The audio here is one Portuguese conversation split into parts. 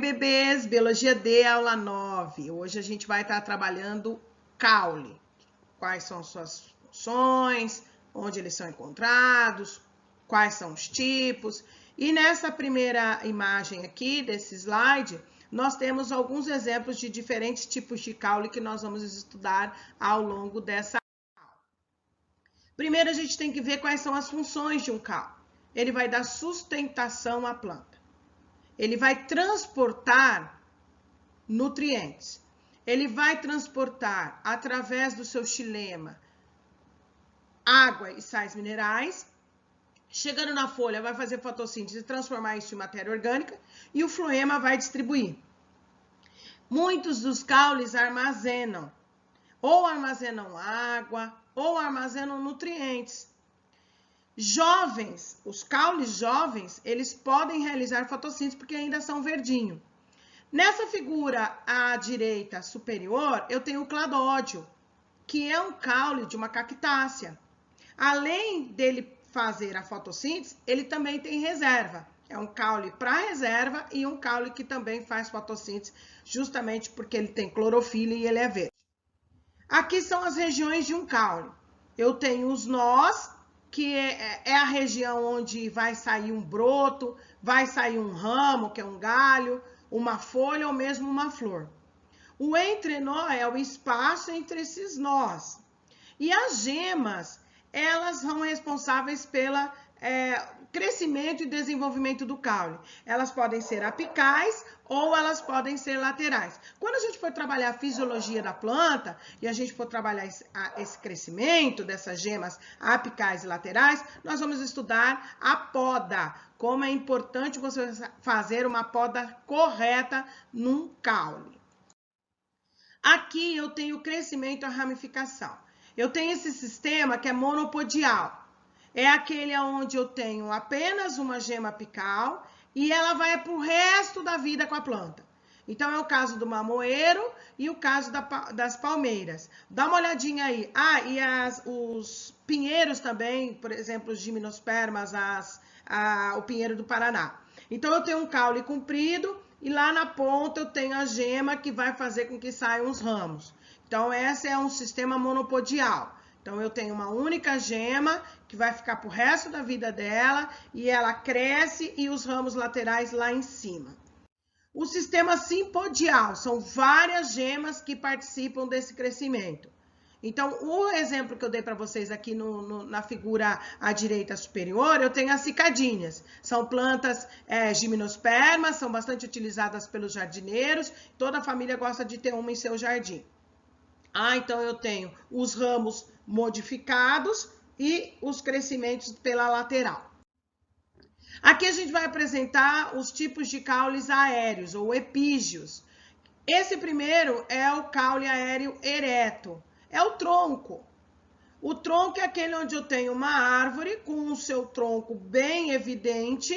bebês, Biologia D, aula 9. Hoje a gente vai estar trabalhando caule. Quais são suas funções, onde eles são encontrados, quais são os tipos. E nessa primeira imagem aqui, desse slide, nós temos alguns exemplos de diferentes tipos de caule que nós vamos estudar ao longo dessa aula. Primeiro, a gente tem que ver quais são as funções de um caule. Ele vai dar sustentação à planta. Ele vai transportar nutrientes. Ele vai transportar, através do seu xilema, água e sais minerais. Chegando na folha, vai fazer fotossíntese e transformar isso em matéria orgânica. E o floema vai distribuir. Muitos dos caules armazenam. Ou armazenam água, ou armazenam nutrientes. Jovens, os caules jovens, eles podem realizar fotossíntese porque ainda são verdinho. Nessa figura à direita superior, eu tenho o cladódio, que é um caule de uma cactácea. Além dele fazer a fotossíntese, ele também tem reserva. É um caule para reserva e um caule que também faz fotossíntese, justamente porque ele tem clorofila e ele é verde. Aqui são as regiões de um caule. Eu tenho os nós, que é a região onde vai sair um broto, vai sair um ramo, que é um galho, uma folha ou mesmo uma flor. O entrenó é o espaço entre esses nós. E as gemas, elas são responsáveis pelo crescimento e desenvolvimento do caule. Elas podem ser apicais ou elas podem ser laterais. Quando a gente for trabalhar a fisiologia da planta e a gente for trabalhar esse crescimento dessas gemas apicais e laterais, nós vamos estudar a poda. Como é importante você fazer uma poda correta num caule. Aqui eu tenho o crescimento e a ramificação. Eu tenho esse sistema que é monopodial. É aquele onde eu tenho apenas uma gema apical e ela vai para o resto da vida com a planta. Então, é o caso do mamoeiro e o caso das palmeiras. Dá uma olhadinha aí. E os pinheiros também, por exemplo, os gimnospermas, o pinheiro do Paraná. Então, eu tenho um caule comprido e lá na ponta eu tenho a gema que vai fazer com que saiam os ramos. Então, esse é um sistema monopodial. Então, eu tenho uma única gema que vai ficar pro resto da vida dela e ela cresce e os ramos laterais lá em cima. O sistema simpodial são várias gemas que participam desse crescimento. Então, o exemplo que eu dei para vocês aqui na figura à direita superior, eu tenho as cicadinhas. São plantas gimnospermas, são bastante utilizadas pelos jardineiros. Toda a família gosta de ter uma em seu jardim. Então eu tenho os ramos modificados e os crescimentos pela lateral. Aqui a gente vai apresentar os tipos de caules aéreos ou epígeos. Esse primeiro é o caule aéreo ereto, é o tronco. O tronco é aquele onde eu tenho uma árvore com o seu tronco bem evidente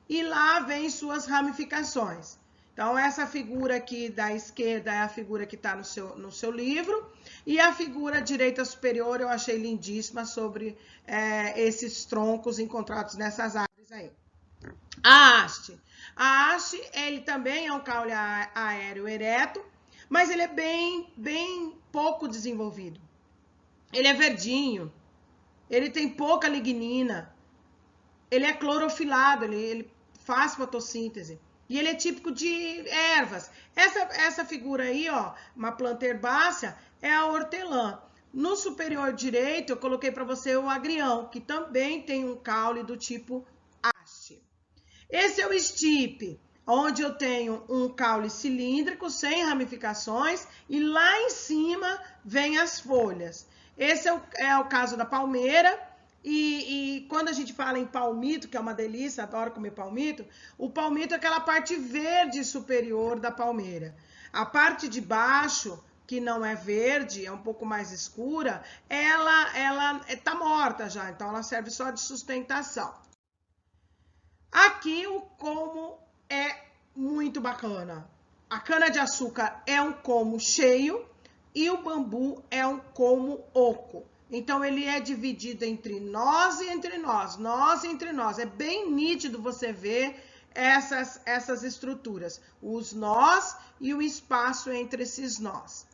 e lá vem suas ramificações. Então, essa figura aqui da esquerda é a figura que está no seu livro. E a figura direita superior eu achei lindíssima sobre esses troncos encontrados nessas árvores aí. A haste. A haste, ele também é um caule aéreo ereto, mas ele é bem pouco desenvolvido. Ele é verdinho, ele tem pouca lignina, ele é clorofilado, ele faz fotossíntese. E ele é típico de ervas. Essa figura aí, uma planta herbácea, é a hortelã. No superior direito, eu coloquei para você o agrião, que também tem um caule do tipo haste. Esse é o estipe, onde eu tenho um caule cilíndrico, sem ramificações, e lá em cima vem as folhas. Esse é o caso da palmeira. E quando a gente fala em palmito, que é uma delícia, adoro comer palmito, o palmito é aquela parte verde superior da palmeira. A parte de baixo, que não é verde, é um pouco mais escura, ela tá morta já, então ela serve só de sustentação. Aqui o como é muito bacana. A cana-de-açúcar é um como cheio e o bambu é um como oco. Então, ele é dividido entre nós e entre nós, nós e entre nós. É bem nítido você ver essas estruturas, os nós e o espaço entre esses nós.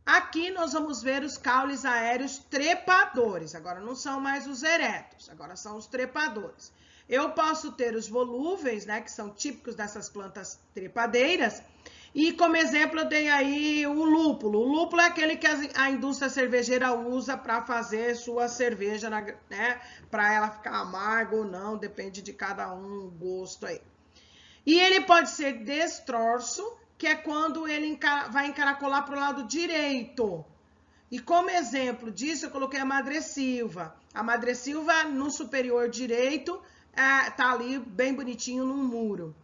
Aqui nós vamos ver os caules aéreos trepadores. Agora não são mais os eretos, agora são os trepadores. Eu posso ter os volúveis, né, que são típicos dessas plantas trepadeiras. E como exemplo eu dei aí o lúpulo. O lúpulo é aquele que a indústria cervejeira usa para fazer sua cerveja, né, para ela ficar amarga ou não, depende de cada um, o gosto aí. E ele pode ser destrorso, que é quando ele vai encaracolar para o lado direito. E como exemplo disso, eu coloquei a madressilva. A madressilva, no superior direito, tá ali bem bonitinho no muro.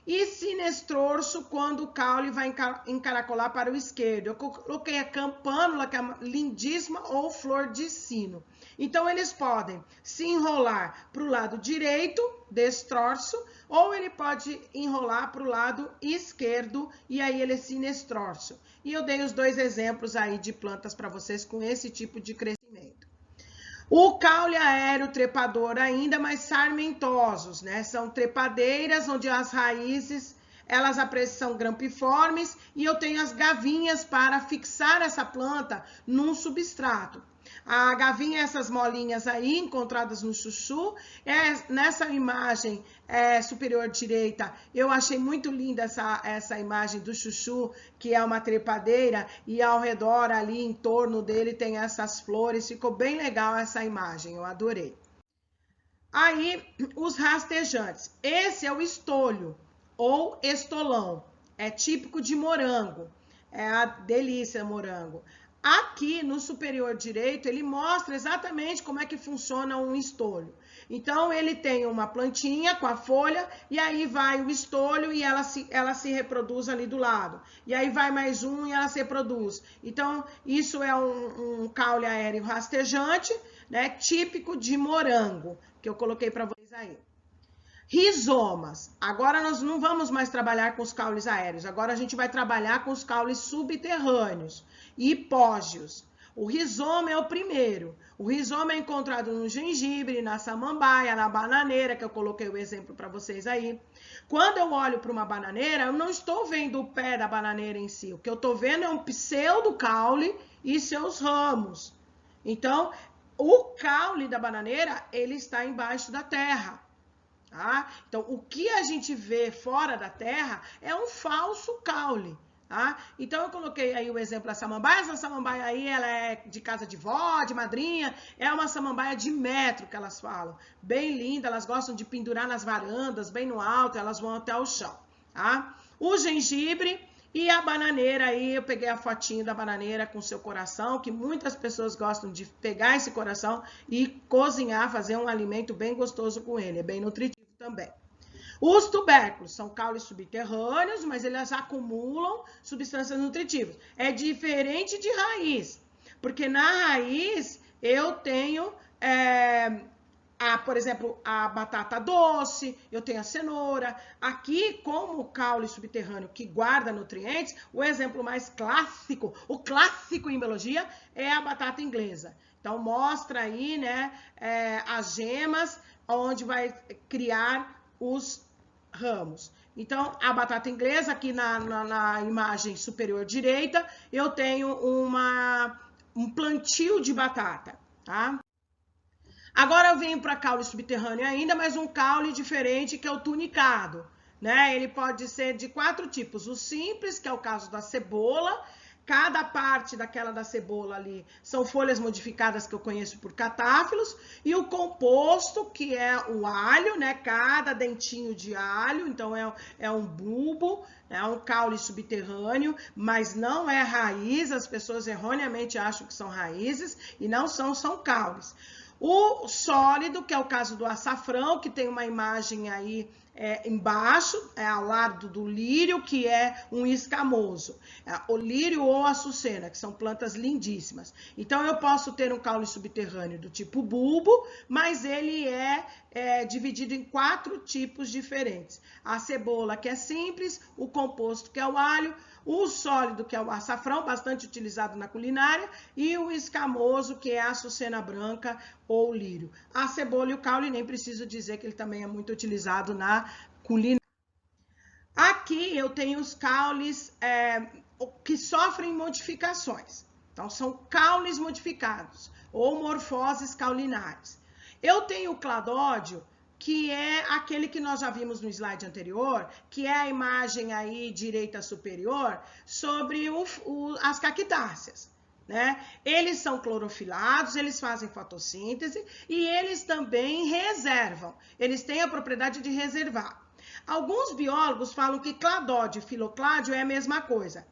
E sinestrorso, quando o caule vai encaracolar para o esquerdo. Eu coloquei a campânula, que é lindíssima, ou flor de sino. Então, eles podem se enrolar para o lado direito, destrorso, ou ele pode enrolar para o lado esquerdo, e aí ele é sinestrorso. E eu dei os dois exemplos aí de plantas para vocês com esse tipo de crescimento. O caule aéreo trepador ainda, mais sarmentosos, né? São trepadeiras onde as raízes, elas são grampiformes e eu tenho as gavinhas para fixar essa planta num substrato. A gavinha, essas molinhas aí, encontradas no chuchu, nessa imagem superior direita, eu achei muito linda essa imagem do chuchu, que é uma trepadeira, e ao redor ali, em torno dele, tem essas flores, ficou bem legal essa imagem, eu adorei. Aí, os rastejantes, esse é o estolho, ou estolão, é típico de morango, é a delícia morango. Aqui no superior direito, ele mostra exatamente como é que funciona um estolho. Então, ele tem uma plantinha com a folha, e aí vai o estolho e ela se reproduz ali do lado. E aí vai mais um e ela se reproduz. Então, isso é um caule aéreo rastejante, né, típico de morango, que eu coloquei para vocês aí. Rizomas. Agora nós não vamos mais trabalhar com os caules aéreos, agora a gente vai trabalhar com os caules subterrâneos e hipógeos. O rizoma é o primeiro. O rizoma é encontrado no gengibre, na samambaia, na bananeira, que eu coloquei o exemplo para vocês aí. Quando eu olho para uma bananeira, eu não estou vendo o pé da bananeira em si. O que eu estou vendo é um pseudo-caule e seus ramos. Então, o caule da bananeira, ele está embaixo da terra. Tá? Então, o que a gente vê fora da terra é um falso caule. Tá? Então, eu coloquei aí o exemplo da samambaia. Essa samambaia aí, ela é de casa de vó, de madrinha. É uma samambaia de metro que elas falam. Bem linda, elas gostam de pendurar nas varandas, bem no alto, elas vão até o chão. Tá? O gengibre e a bananeira aí, eu peguei a fotinho da bananeira com seu coração, que muitas pessoas gostam de pegar esse coração e cozinhar, fazer um alimento bem gostoso com ele. É bem nutritivo também. Os tubérculos são caules subterrâneos, mas eles acumulam substâncias nutritivas. É diferente de raiz, porque na raiz eu tenho, por exemplo, a batata doce, eu tenho a cenoura. Aqui, como o caule subterrâneo que guarda nutrientes, o exemplo mais clássico, o clássico em biologia, é a batata inglesa. Então, mostra aí, né, as gemas, onde vai criar os ramos. Então, a batata inglesa, aqui na imagem superior direita, eu tenho um plantio de batata, tá? Agora eu venho para caule subterrâneo ainda, mas um caule diferente, que é o tunicado, né? Ele pode ser de 4 tipos. O simples, que é o caso da cebola. Cada parte daquela da cebola ali são folhas modificadas que eu conheço por catáfilos. E o composto, que é o alho, né? Cada dentinho de alho, então é um bulbo, é um caule subterrâneo, mas não é raiz. As pessoas erroneamente acham que são raízes e não são, são caules. O sólido, que é o caso do açafrão, que tem uma imagem aí embaixo, ao lado do lírio, que é um escamoso. O lírio ou a açucena, que são plantas lindíssimas. Então, eu posso ter um caule subterrâneo do tipo bulbo, mas ele é dividido em 4 tipos diferentes. A cebola, que é simples, o composto, que é o alho, o sólido, que é o açafrão, bastante utilizado na culinária, e o escamoso, que é a açucena branca ou lírio. A cebola e o caule, nem preciso dizer que ele também é muito utilizado na culinária. Aqui eu tenho os caules que sofrem modificações. Então, são caules modificados ou morfoses caulinares. Eu tenho o cladódio, que é aquele que nós já vimos no slide anterior, que é a imagem aí direita superior sobre as cactáceas, né? Eles são clorofilados, eles fazem fotossíntese e eles também reservam. Eles têm a propriedade de reservar. Alguns biólogos falam que cladódio e filocládio é a mesma coisa.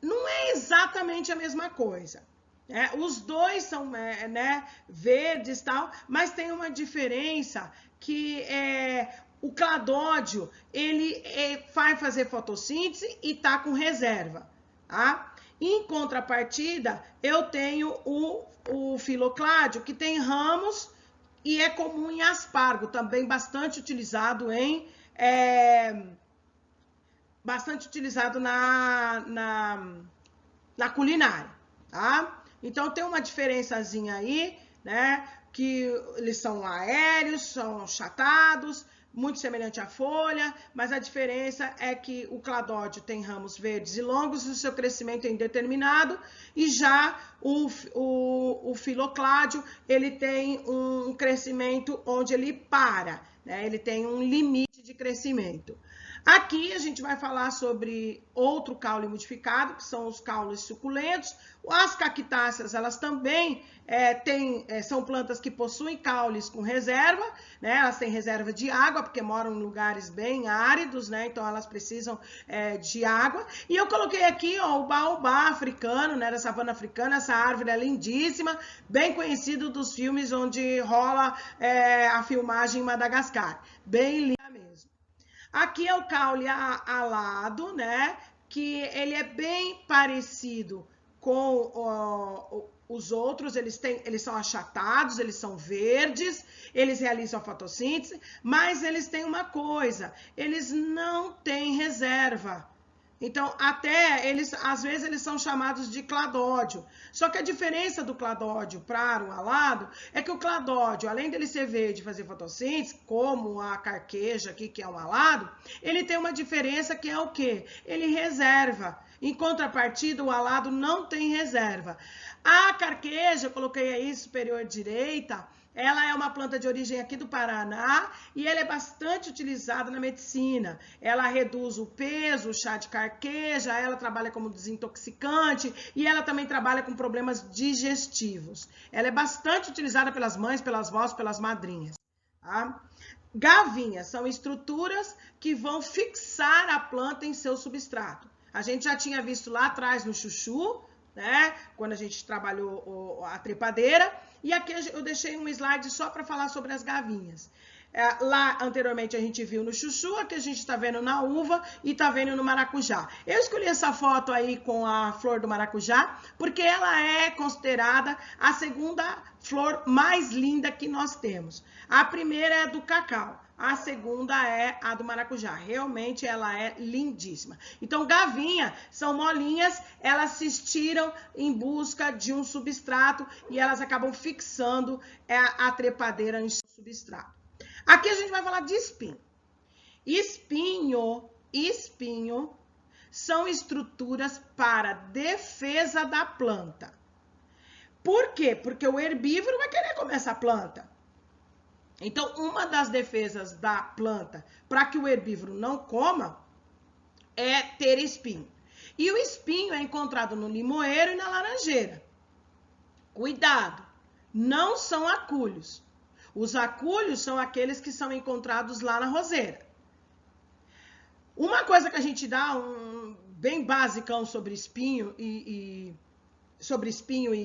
Não é exatamente a mesma coisa. Os dois são verdes e tal, mas tem uma diferença que o cladódio ele vai fazer fotossíntese e tá com reserva, tá? Em contrapartida, eu tenho o filocládio, que tem ramos e é comum em aspargo, também bastante utilizado na culinária, tá? Então, tem uma diferençazinha aí, né? Que eles são aéreos, são achatados, muito semelhante à folha, mas a diferença é que o cladódio tem ramos verdes e longos e o seu crescimento é indeterminado, e já o filocládio, ele tem um crescimento onde ele para, né? Ele tem um limite de crescimento. Aqui a gente vai falar sobre outro caule modificado, que são os caules suculentos. As cactáceas, elas também são plantas que possuem caules com reserva, né? Elas têm reserva de água, porque moram em lugares bem áridos, né? Então elas precisam de água. E eu coloquei aqui, ó, o baobá africano, né? Da savana africana. Essa árvore é lindíssima, bem conhecido dos filmes onde rola a filmagem em Madagascar. Bem linda mesmo. Aqui é o caule alado, né? Que ele é bem parecido com os outros, eles são achatados, eles são verdes, eles realizam a fotossíntese, mas eles têm uma coisa, eles não têm reserva. Então, às vezes eles são chamados de cladódio. Só que a diferença do cladódio para o alado é que o cladódio, além dele ser verde e fazer fotossíntese, como a carqueja aqui, que é um alado, ele tem uma diferença que é o quê? Ele reserva. Em contrapartida, o alado não tem reserva. A carqueja, eu coloquei aí superior direita, ela é uma planta de origem aqui do Paraná e ela é bastante utilizada na medicina. Ela reduz o peso, o chá de carqueja, ela trabalha como desintoxicante e ela também trabalha com problemas digestivos. Ela é bastante utilizada pelas mães, pelas vós, pelas madrinhas. Tá? Gavinhas são estruturas que vão fixar a planta em seu substrato. A gente já tinha visto lá atrás no chuchu, né? Quando a gente trabalhou a trepadeira. E aqui eu deixei um slide só para falar sobre as gavinhas. Lá anteriormente a gente viu no chuchu, aqui a gente está vendo na uva e está vendo no maracujá. Eu escolhi essa foto aí com a flor do maracujá, porque ela é considerada a segunda flor mais linda que nós temos. A primeira é do cacau. A segunda é a do maracujá. Realmente ela é lindíssima. Então, gavinha são molinhas, elas se estiram em busca de um substrato e elas acabam fixando a trepadeira em substrato. Aqui a gente vai falar de espinho. Espinho são estruturas para defesa da planta. Por quê? Porque o herbívoro vai querer comer essa planta. Então, uma das defesas da planta para que o herbívoro não coma é ter espinho. E o espinho é encontrado no limoeiro e na laranjeira. Cuidado, não são acúlios. Os acúlios são aqueles que são encontrados lá na roseira. Uma coisa que a gente dá bem basicão sobre espinho e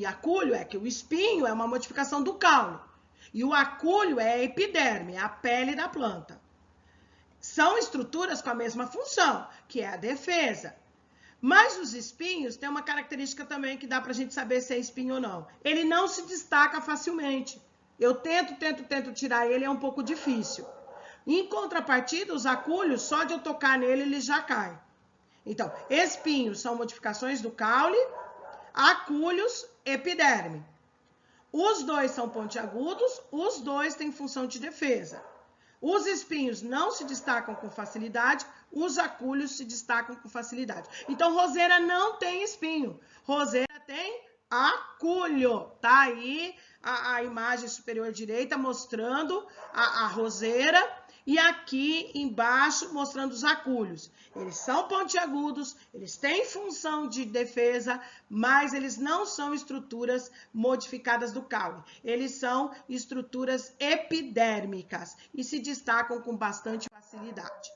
acúlio é que o espinho é uma modificação do caule. E o acúlio é a epiderme, é a pele da planta. São estruturas com a mesma função, que é a defesa. Mas os espinhos têm uma característica também que dá pra gente saber se é espinho ou não. Ele não se destaca facilmente. Eu tento tirar ele, é um pouco difícil. Em contrapartida, os acúlios, só de eu tocar nele, ele já cai. Então, espinhos são modificações do caule, acúlios, epiderme. Os dois são pontiagudos, os dois têm função de defesa. Os espinhos não se destacam com facilidade, os acúlios se destacam com facilidade. Então, roseira não tem espinho, roseira tem acúlio. Tá aí a imagem superior direita mostrando a roseira e aqui embaixo mostrando os acúlios. Eles são pontiagudos, eles têm função de defesa, mas eles não são estruturas modificadas do caule. Eles são estruturas epidérmicas e se destacam com bastante facilidade.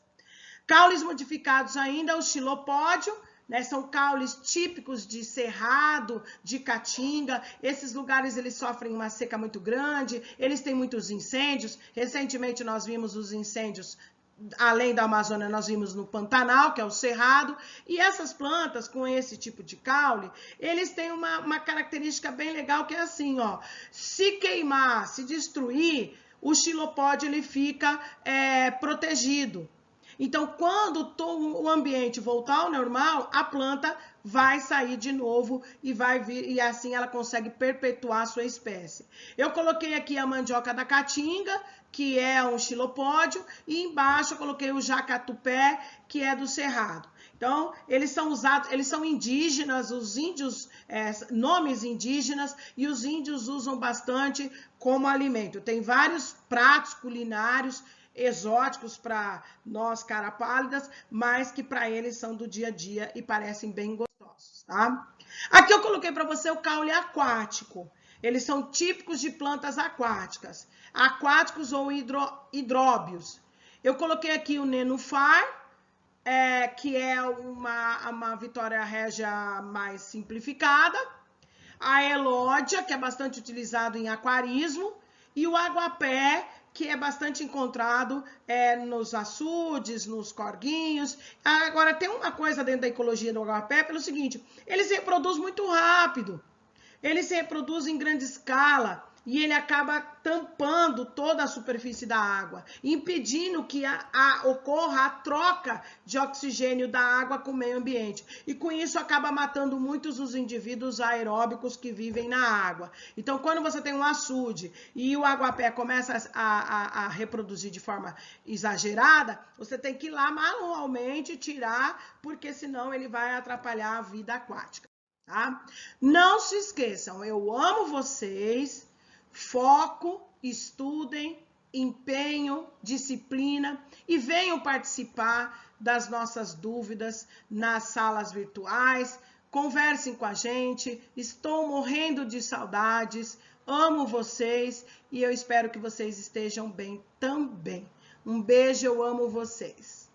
Caules modificados ainda, o xilopódio, né, são caules típicos de cerrado, de caatinga. Esses lugares eles sofrem uma seca muito grande, eles têm muitos incêndios. Recentemente nós vimos os incêndios, além da Amazônia, nós vimos no Pantanal, que é o cerrado. E essas plantas com esse tipo de caule, eles têm uma característica bem legal que é assim, ó, se queimar, se destruir, o xilopódio ele fica protegido. Então, quando o ambiente voltar ao normal, a planta vai sair de novo e vai vir, e assim ela consegue perpetuar a sua espécie. Eu coloquei aqui a mandioca da caatinga, que é um xilopódio, e embaixo eu coloquei o jacatupé, que é do cerrado. Então, eles são usados, eles são indígenas, os índios, nomes indígenas, e os índios usam bastante como alimento. Tem vários pratos culinários exóticos para nós cara pálidas, mas que para eles são do dia a dia e parecem bem gostosos, tá? Aqui eu coloquei para você o caule aquático. Eles são típicos de plantas aquáticas, aquáticos ou hidróbios. Eu coloquei aqui o nenufar, que é uma Vitória régia mais simplificada, a elódia, que é bastante utilizado em aquarismo, e o aguapé, que é bastante encontrado nos açudes, nos corguinhos. Agora, tem uma coisa dentro da ecologia do aguapé, pelo seguinte, ele se reproduz muito rápido, ele se reproduz em grande escala, e ele acaba tampando toda a superfície da água, impedindo que ocorra a troca de oxigênio da água com o meio ambiente. E com isso acaba matando muitos dos indivíduos aeróbicos que vivem na água. Então, quando você tem um açude e o aguapé começa a reproduzir de forma exagerada, você tem que ir lá manualmente tirar, porque senão ele vai atrapalhar a vida aquática. Tá? Não se esqueçam, eu amo vocês. Foco, estudem, empenho, disciplina e venham participar das nossas dúvidas nas salas virtuais. Conversem com a gente, estou morrendo de saudades, amo vocês e eu espero que vocês estejam bem também. Um beijo, eu amo vocês.